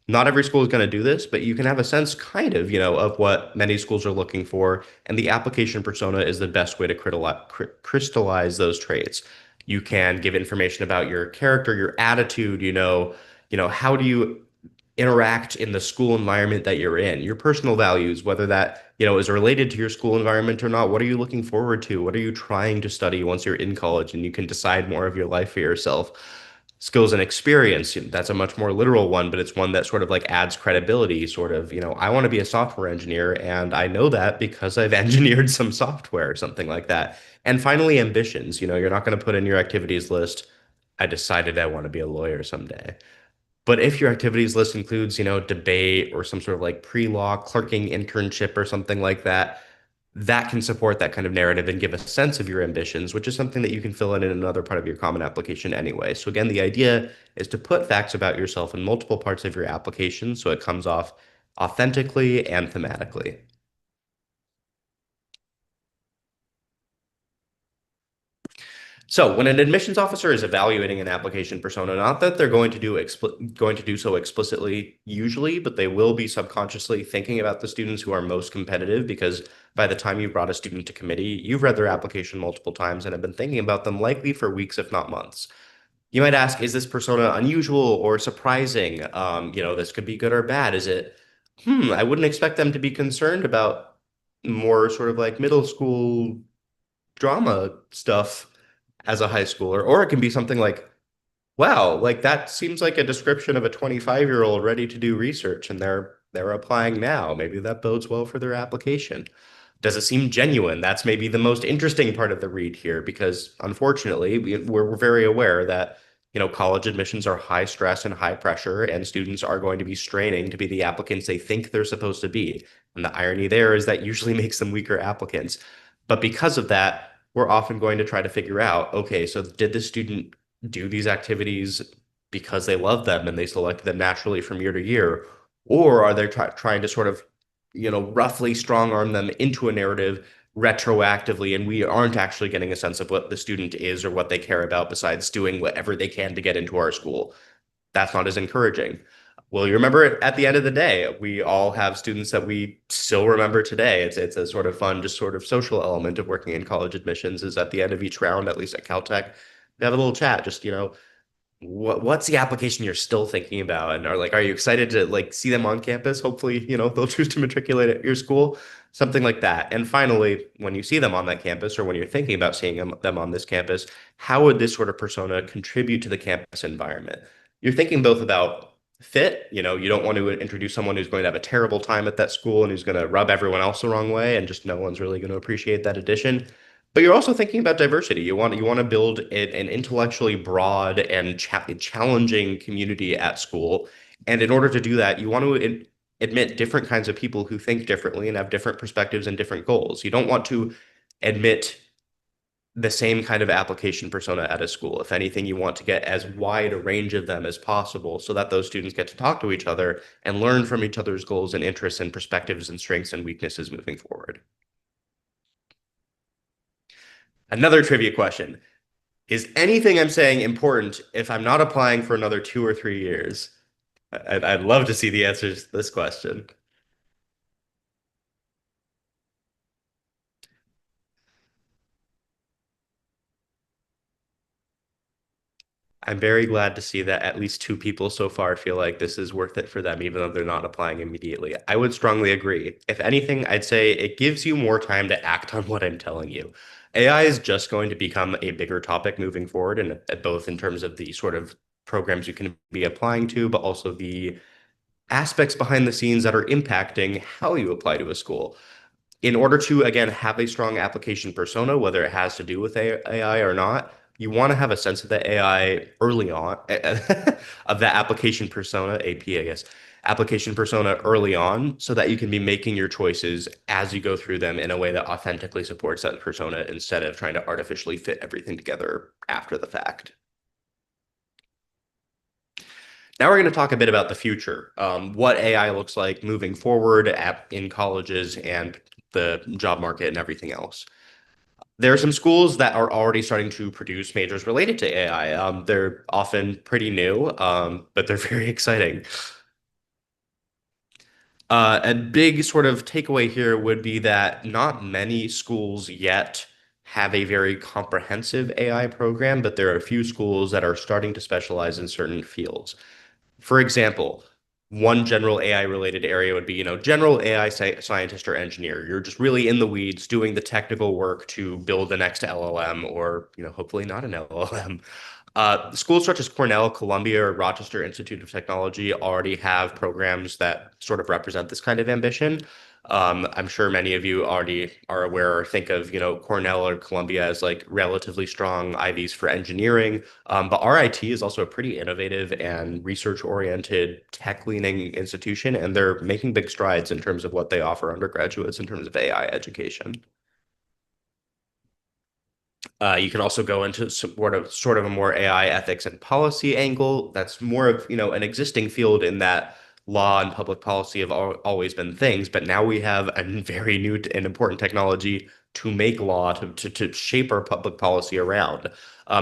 Not every school is going to do this, but you can have a sense, kind of, of what many schools are looking for, and the application persona is the best way to crystallize those traits. You can give information about your character, your attitude, how do you interact in the school environment that you're in, your personal values, whether that, is related to your school environment or not. What are you looking forward to? What are you trying to study once you're in college and you can decide more of your life for yourself? Skills and experience, that's a much more literal one, but it's one that sort of like adds credibility, sort of, I want to be a software engineer, and I know that because I've engineered some software or something like that. And finally, ambitions, you're not going to put in your activities list, I decided I want to be a lawyer someday. But if your activities list includes, debate or some sort of like pre-law clerking internship or something like that, that can support that kind of narrative and give a sense of your ambitions, which is something that you can fill in another part of your common application anyway. So again, the idea is to put facts about yourself in multiple parts of your application so it comes off authentically and thematically. So when an admissions officer is evaluating an application persona, not that they're going to do so explicitly usually, but they will be subconsciously thinking about the students who are most competitive because by the time you've brought a student to committee, you've read their application multiple times and have been thinking about them likely for weeks, if not months. You might ask, is this persona unusual or surprising? This could be good or bad. Is it, I wouldn't expect them to be concerned about more sort of like middle school drama stuff as a high schooler, or it can be something like, wow, like that seems like a description of a 25-year-old ready to do research and they're applying now. Maybe that bodes well for their application. Does it seem genuine? That's maybe the most interesting part of the read here, because unfortunately, we're very aware that, college admissions are high stress and high pressure, and students are going to be straining to be the applicants they think they're supposed to be. And the irony there is that usually makes them weaker applicants. But because of that, we're often going to try to figure out, okay, so did this student do these activities because they love them and they selected them naturally from year to year? Or are they trying to sort of, roughly strong arm them into a narrative retroactively, and we aren't actually getting a sense of what the student is or what they care about besides doing whatever they can to get into our school? That's not as encouraging. Well, you remember at the end of the day, we all have students that we still remember today. It's a sort of fun, just sort of social element of working in college admissions is at the end of each round, at least at Caltech, we have a little chat, just, what's the application you're still thinking about? And are you excited to like see them on campus? Hopefully, they'll choose to matriculate at your school, something like that. And finally, when you see them on that campus or when you're thinking about seeing them on this campus, how would this sort of persona contribute to the campus environment? You're thinking both about fit, you don't want to introduce someone who's going to have a terrible time at that school and who's going to rub everyone else the wrong way and just no one's really going to appreciate that addition. But you're also thinking about diversity. You want to build an intellectually broad and challenging community at school. And in order to do that, you want to admit different kinds of people who think differently and have different perspectives and different goals. You don't want to admit the same kind of application persona at a school. If anything, you want to get as wide a range of them as possible so that those students get to talk to each other and learn from each other's goals and interests and perspectives and strengths and weaknesses moving forward. Another trivia question. Is anything I'm saying important if I'm not applying for another 2 or 3 years? I'd love to see the answers to this question. I'm very glad to see that at least two people so far feel like this is worth it for them, even though they're not applying immediately. I would strongly agree. If anything, I'd say it gives you more time to act on what I'm telling you. AI is just going to become a bigger topic moving forward, and both in terms of the sort of programs you can be applying to, but also the aspects behind the scenes that are impacting how you apply to a school in order to, again, have a strong application persona, whether it has to do with AI or not, you want to have a sense of the AI early on, of that application persona, AP, I guess, application persona early on, so that you can be making your choices as you go through them in a way that authentically supports that persona instead of trying to artificially fit everything together after the fact. Now we're going to talk a bit about the future, what AI looks like moving forward in colleges and the job market and everything else. There are some schools that are already starting to produce majors related to AI. They're often pretty new, but they're very exciting. A big sort of takeaway here would be that not many schools yet have a very comprehensive AI program, but there are a few schools that are starting to specialize in certain fields. For example, one general AI related area would be, general AI scientist or engineer. You're just really in the weeds doing the technical work to build the next LLM or, hopefully not an LLM. Schools such as Cornell, Columbia, or Rochester Institute of Technology already have programs that sort of represent this kind of ambition. I'm sure many of you already are aware or think of, Cornell or Columbia as like relatively strong Ivies for engineering. But RIT is also a pretty innovative and research-oriented, tech-leaning institution, and they're making big strides in terms of what they offer undergraduates in terms of AI education. You can also go into sort of a more AI ethics and policy angle. That's more of, an existing field in that law and public policy have always been things, but now we have a very new and important technology to make law to shape our public policy around.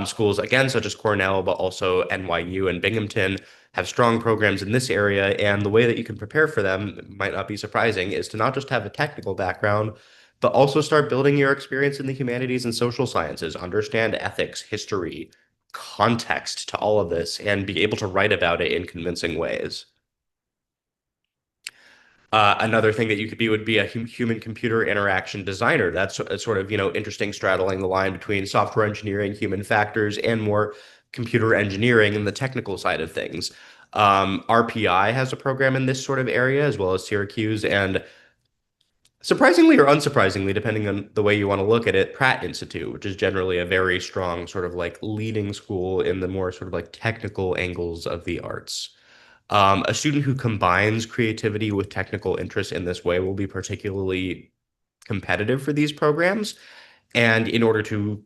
Schools, again, such as Cornell, but also NYU and Binghamton have strong programs in this area. And the way that you can prepare for them, might not be surprising, is to not just have a technical background, but also start building your experience in the humanities and social sciences, understand ethics, history, context to all of this, and be able to write about it in convincing ways. Another thing that you could be would be a human-computer interaction designer. That's sort of, interesting, straddling the line between software engineering, human factors, and more computer engineering and the technical side of things. RPI has a program in this sort of area, as well as Syracuse, and surprisingly or unsurprisingly, depending on the way you want to look at it, Pratt Institute, which is generally a very strong sort of like leading school in the more sort of like technical angles of the arts. A student who combines creativity with technical interest in this way will be particularly competitive for these programs. And in order to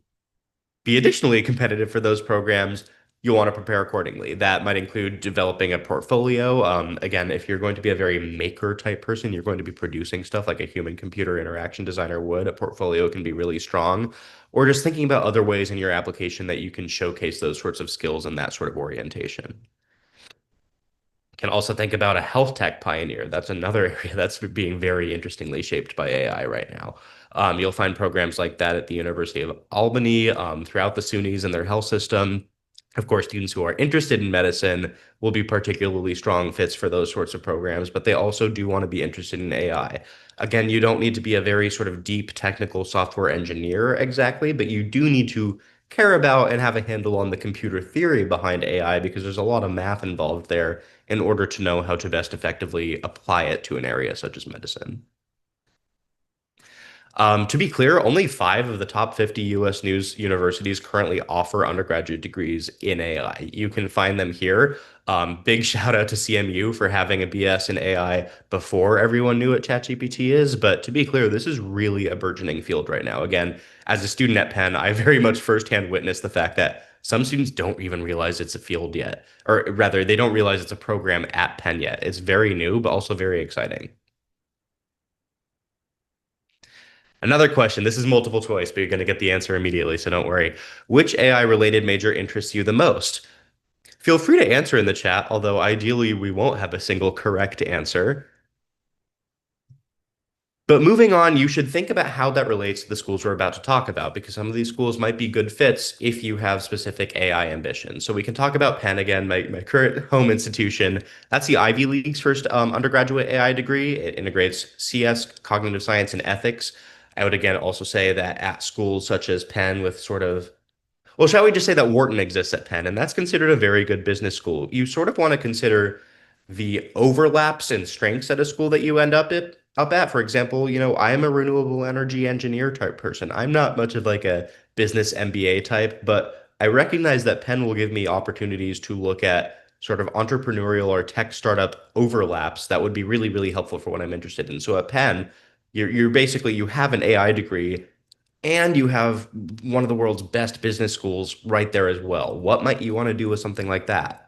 be additionally competitive for those programs, you'll want to prepare accordingly. That might include developing a portfolio. Again, if you're going to be a very maker type person, you're going to be producing stuff like a human computer interaction designer would. A portfolio can be really strong, or just thinking about other ways in your application that you can showcase those sorts of skills and that sort of orientation. Can also think about a health tech pioneer. That's another area that's being very interestingly shaped by AI right now. You'll find programs like that at the University of Albany, throughout the SUNYs and their health system. Of course, students who are interested in medicine will be particularly strong fits for those sorts of programs, but they also do want to be interested in AI. Again, you don't need to be a very sort of deep technical software engineer exactly, but you do need to care about and have a handle on the computer theory behind AI because there's a lot of math involved there in order to know how to best effectively apply it to an area such as medicine. To be clear, only five of the top 50 US news universities currently offer undergraduate degrees in AI. You can find them here. Big shout out to CMU for having a BS in AI before everyone knew what ChatGPT is. But to be clear, this is really a burgeoning field right now. Again, as a student at Penn, I very much firsthand witnessed the fact that some students don't even realize it's a field yet, or rather, they don't realize it's a program at Penn yet. It's very new, but also very exciting. Another question. This is multiple choice, but you're going to get the answer immediately, so don't worry. Which AI related major interests you the most? Feel free to answer in the chat, although ideally we won't have a single correct answer. But moving on, you should think about how that relates to the schools we're about to talk about, because some of these schools might be good fits if you have specific AI ambitions. So we can talk about Penn again, my current home institution. That's the Ivy League's first undergraduate AI degree. It integrates CS, cognitive science, and ethics. I would again also say that at schools such as Penn, with sort of well, shall we just say that Wharton exists at Penn, and that's considered a very good business school. You sort of want to consider the overlaps and strengths at a school that you end up at. For example, I am a renewable energy engineer type person. I'm not much of like a business MBA type, but I recognize that Penn will give me opportunities to look at sort of entrepreneurial or tech startup overlaps that would be really, really helpful for what I'm interested in. So at Penn, you're basically you have an AI degree and you have one of the world's best business schools right there as well. What might you want to do with something like that?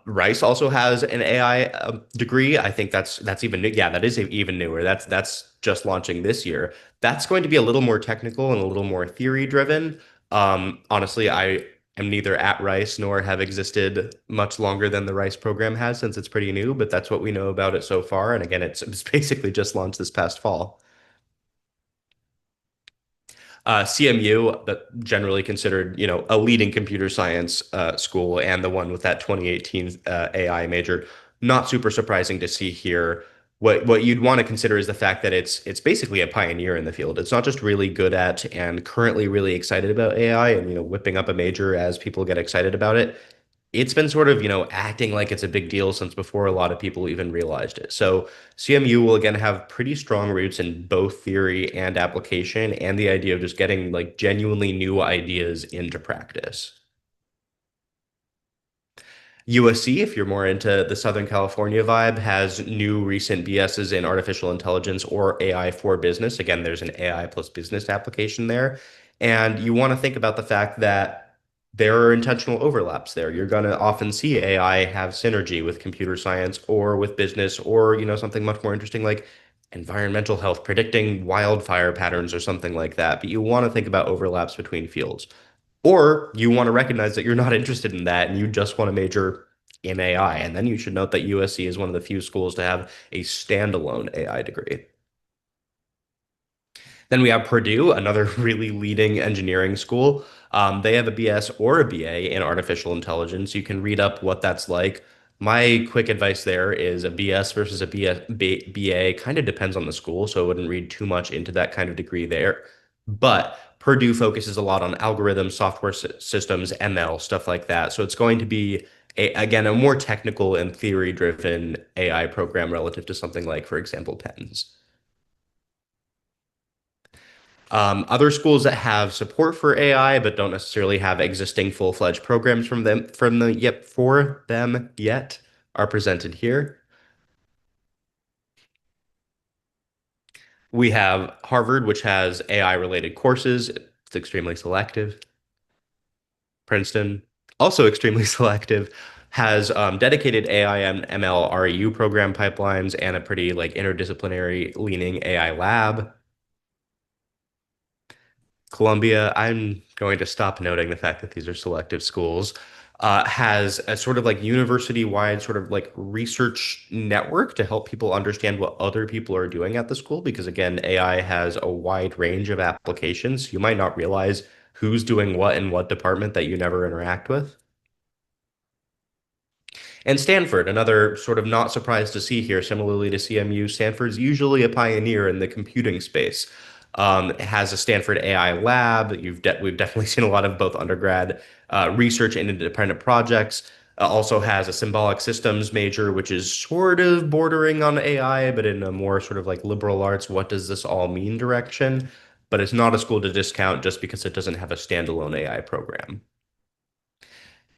Rice also has an AI degree. I think that's even new. Yeah, that is even newer. That's just launching this year. That's going to be a little more technical and a little more theory driven. Honestly, I am neither at Rice nor have existed much longer than the Rice program has since it's pretty new, but that's what we know about it so far. And again, it's basically just launched this past fall. CMU, but generally considered, a leading computer science school and the one with that 2018 AI major. Not super surprising to see here. What you'd want to consider is the fact that it's basically a pioneer in the field. It's not just really good at and currently really excited about AI and whipping up a major as people get excited about it. It's been sort of, acting like it's a big deal since before a lot of people even realized it. So CMU will again have pretty strong roots in both theory and application and the idea of just getting like genuinely new ideas into practice. USC, if you're more into the Southern California vibe, has new recent BSs in artificial intelligence or AI for business. Again, there's an AI plus business application there. And you want to think about the fact that there are intentional overlaps there. You're going to often see AI have synergy with computer science or with business or, something much more interesting like environmental health, predicting wildfire patterns or something like that. But you want to think about overlaps between fields. Or you want to recognize that you're not interested in that and you just want to major in AI. And then you should note that USC is one of the few schools to have a standalone AI degree. Then we have Purdue, another really leading engineering school. They have a BS or a BA in artificial intelligence. You can read up what that's like. My quick advice there is a BS versus a BA kind of depends on the school, so I wouldn't read too much into that kind of degree there. But Purdue focuses a lot on algorithms, software systems, ML, stuff like that. So it's going to be again, a more technical and theory-driven AI program relative to something like, for example, Penn's. Other schools that have support for AI but don't necessarily have existing full-fledged programs for them yet are presented here. We have Harvard, which has AI related courses. It's extremely selective. Princeton, also extremely selective, has dedicated AI and ML REU program pipelines and a pretty like interdisciplinary leaning AI lab. Columbia, I'm going to stop noting the fact that these are selective schools, has a sort of like university-wide sort of like research network to help people understand what other people are doing at the school. Because again, AI has a wide range of applications. You might not realize who's doing what in what department that you never interact with. And Stanford, another sort of not surprised to see here, similarly to CMU, Stanford's usually a pioneer in the computing space. It has a Stanford AI lab. We've definitely seen a lot of both undergrad research and independent projects. Also has a symbolic systems major, which is sort of bordering on AI, but in a more sort of like liberal arts, what does this all mean direction. But it's not a school to discount just because it doesn't have a standalone AI program.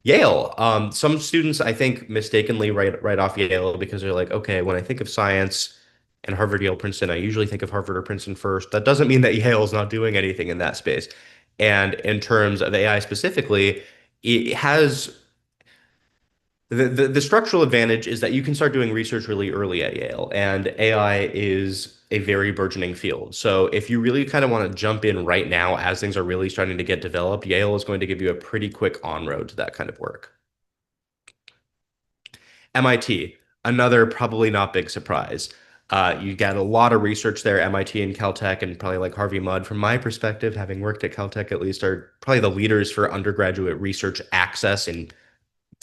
Yale. Some students, I think, mistakenly write off Yale because they're like, okay, when I think of science and Harvard, Yale, Princeton, I usually think of Harvard or Princeton first. That doesn't mean that Yale's not doing anything in that space. And in terms of AI specifically, it has the structural advantage is that you can start doing research really early at Yale, and AI is a very burgeoning field. So if you really kind of want to jump in right now as things are really starting to get developed, Yale is going to give you a pretty quick on-road to that kind of work. MIT, another probably not big surprise. You got a lot of research there. MIT and Caltech, and probably like Harvey Mudd, from my perspective, having worked at Caltech at least, are probably the leaders for undergraduate research access in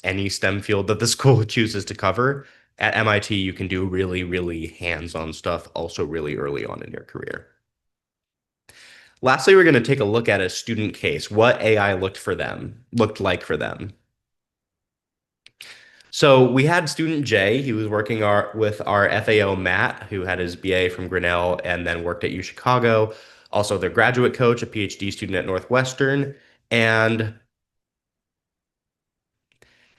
any STEM field that the school chooses to cover. At MIT, you can do really, really hands-on stuff also really early on in your career. Lastly, we're going to take a look at a student case, what AI looked like for them. So we had student Jay. He was working with our FAO Matt, who had his BA from Grinnell and then worked at U Chicago. Also, their graduate coach, a PhD student at Northwestern, and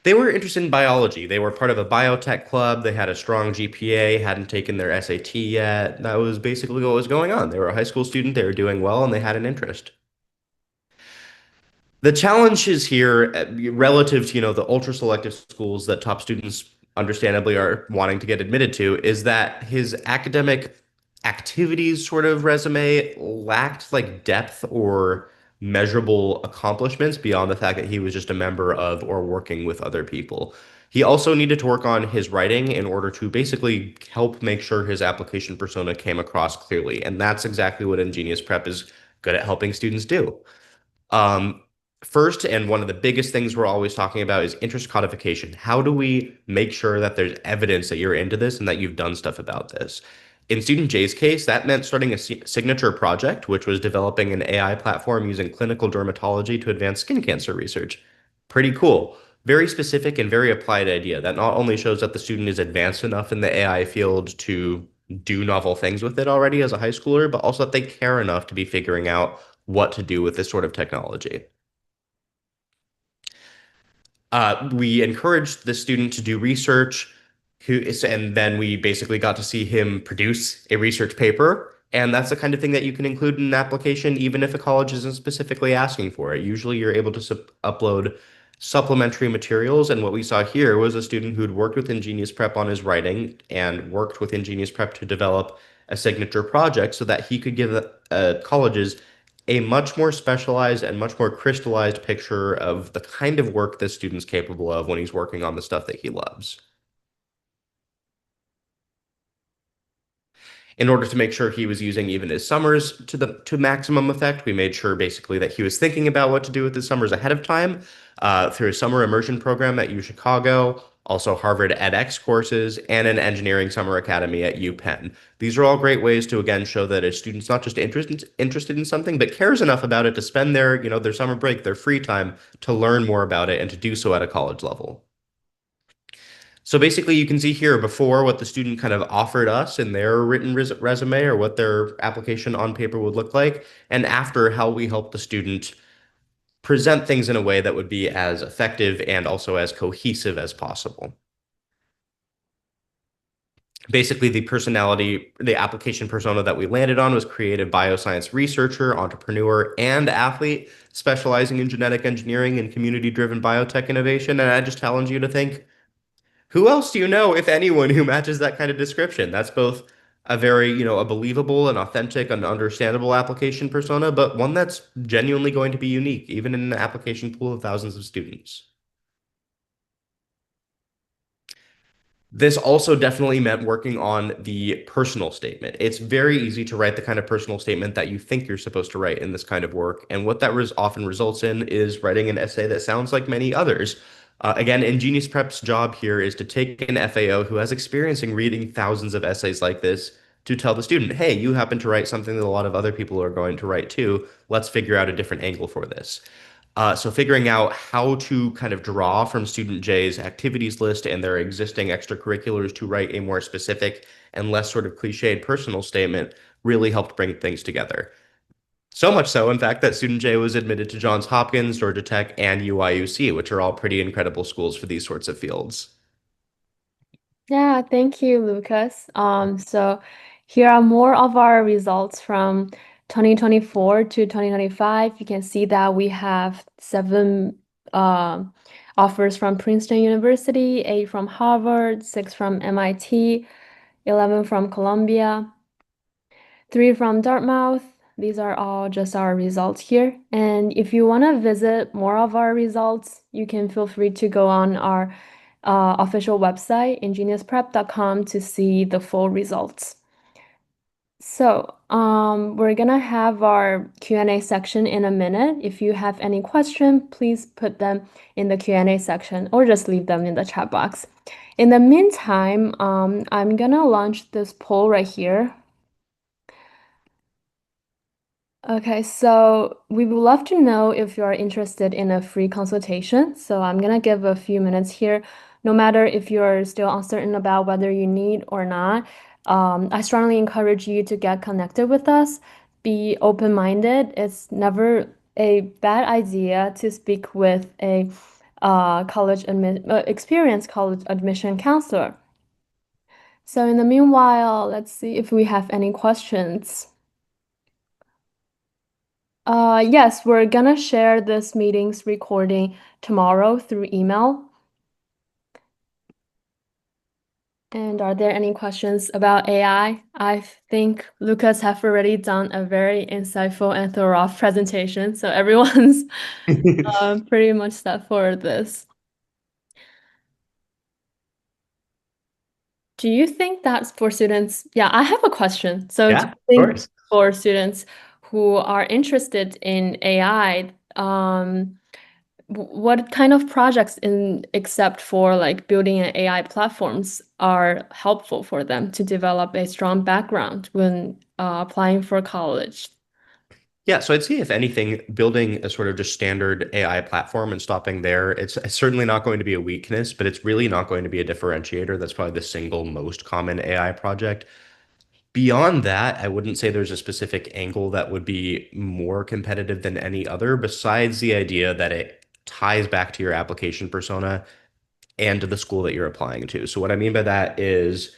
they were interested in biology. They were part of a biotech club. They had a strong GPA, hadn't taken their SAT yet. That was basically what was going on. They were a high school student, they were doing well, and they had an interest. The challenge is here relative to, the ultra selective schools that top students understandably are wanting to get admitted to, is that his academic activities sort of resume lacked like depth or measurable accomplishments beyond the fact that he was just a member of or working with other people. He also needed to work on his writing in order to basically help make sure his application persona came across clearly. And that's exactly what Ingenious Prep is good at helping students do. Um, First, and one of the biggest things we're always talking about is interest codification. How do we make sure that there's evidence that you're into this and that you've done stuff about this? In student J's case, that meant starting a signature project, which was developing an AI platform using clinical dermatology to advance skin cancer research. Pretty cool. Very specific and very applied idea that not only shows that the student is advanced enough in the AI field to do novel things with it already as a high schooler, but also that they care enough to be figuring out what to do with this sort of technology. We encouraged the student to do research, and then we basically got to see him produce a research paper. And that's the kind of thing that you can include in an application, even if a college isn't specifically asking for it. Usually you're able to upload supplementary materials. And what we saw here was a student who'd worked with Ingenious Prep on his writing and worked with Ingenious Prep to develop a signature project so that he could give colleges a much more specialized and much more crystallized picture of the kind of work this student's capable of when he's working on the stuff that he loves. In order to make sure he was using even his summers to maximum effect, we made sure basically that he was thinking about what to do with his summers ahead of time through a summer immersion program at U Chicago, also Harvard edX courses, and an engineering summer academy at UPenn. These are all great ways to again show that a student's not just interested in something, but cares enough about it to spend their summer break, their free time to learn more about it and to do so at a college level. So basically, you can see here before what the student kind of offered us in their written resume or what their application on paper would look like, and after how we help the student present things in a way that would be as effective and also as cohesive as possible. Basically, the application persona that we landed on was creative bioscience researcher, entrepreneur, and athlete specializing in genetic engineering and community-driven biotech innovation. And I just challenge you to think, who else do you know, if anyone, who matches that kind of description? That's both a very, a believable and authentic and understandable application persona, but one that's genuinely going to be unique, even in an application pool of thousands of students. This also definitely meant working on the personal statement. It's very easy to write the kind of personal statement that you think you're supposed to write in this kind of work. And what that often results in is writing an essay that sounds like many others. Again, Ingenious Prep's job here is to take an FAO who has experience in reading thousands of essays like this to tell the student, hey, you happen to write something that a lot of other people are going to write too. Let's figure out a different angle for this. So figuring out how to kind of draw from Student J's activities list and their existing extracurriculars to write a more specific and less sort of cliched personal statement really helped bring things together. So much so, in fact, that Student J was admitted to Johns Hopkins, Georgia Tech, and UIUC, which are all pretty incredible schools for these sorts of fields. Yeah, thank you, Lucas. So here are more of our results from 2024 to 2025. You can see that we have seven offers from Princeton University, eight from Harvard, six from MIT, 11 from Columbia, three from Dartmouth. These are all just our results here. And if you want to visit more of our results, you can feel free to go on our official website, ingeniusprep.com, to see the full results. So, we're gonna have our Q&A section in a minute. If you have any question, please put them in the Q&A section or just leave them in the chat box. In the meantime, I'm gonna launch this poll right here. Okay, so we would love to know if you're interested in a free consultation. So I'm gonna give a few minutes here. No matter if you're still uncertain about whether you need or not, I strongly encourage you to get connected with us. Be open-minded. It's never a bad idea to speak with a experienced college admission counselor. So in the meanwhile, let's see if we have any questions. Yes, we're gonna share this meeting's recording tomorrow through email. And are there any questions about AI? I think Lucas have already done a very insightful and thorough presentation, so everyone's pretty much set for this. Do you think that's for students? Yeah, I have a question. So do Yeah, of you think course. for students who are interested in AI, what kind of projects in except for like building an AI platforms are helpful for them to develop a strong background when applying for college? Yeah, so I'd say if anything, building a sort of just standard AI platform and stopping there, it's certainly not going to be a weakness, but it's really not going to be a differentiator. That's probably the single most common AI project. Beyond that, I wouldn't say there's a specific angle that would be more competitive than any other, besides the idea that it ties back to your application persona and to the school that you're applying to. So what I mean by that is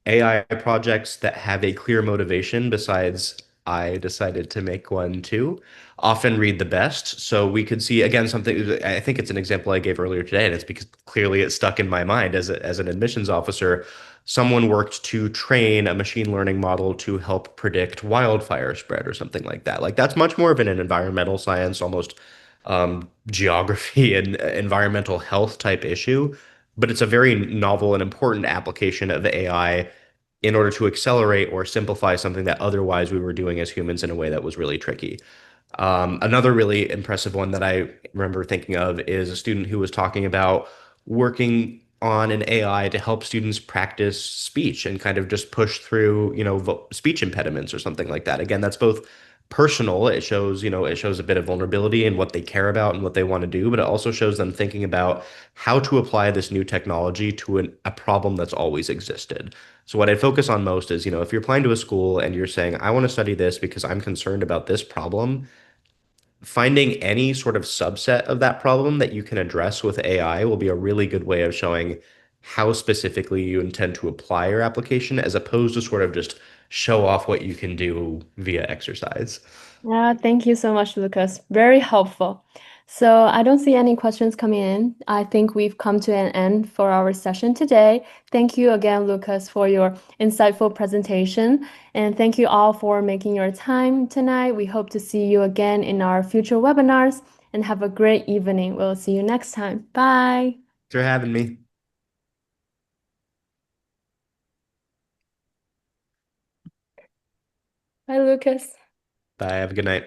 AI projects that have a clear motivation besides I decided to make one too often read the best. So we could see again something I think it's an example I gave earlier today, and it's because clearly it's stuck in my mind as an admissions officer. Someone worked to train a machine learning model to help predict wildfire spread or something like that. Like that's much more of an environmental science, almost geography and environmental health type issue, but it's a very novel and important application of AI in order to accelerate or simplify something that otherwise we were doing as humans in a way that was really tricky. Another really impressive one that I remember thinking of is a student who was talking about working on an AI to help students practice speech and kind of just push through, speech impediments or something like that. Again, that's both personal. It shows, it shows a bit of vulnerability in what they care about and what they want to do, but it also shows them thinking about how to apply this new technology to a problem that's always existed. So what I focus on most is, if you're applying to a school and you're saying, I want to study this because I'm concerned about this problem, finding any sort of subset of that problem that you can address with AI will be a really good way of showing how specifically you intend to apply your application, as opposed to sort of just show off what you can do via exercise. Yeah, thank you so much, Lucas. Very helpful. So I don't see any questions coming in. I think we've come to an end for our session today. Thank you again, Lucas, for your insightful presentation. And thank you all for making your time tonight. We hope to see you again in our future webinars and have a great evening. We'll see you next time. Bye. Thanks for having me. Bye, Lucas. Bye. Have a good night.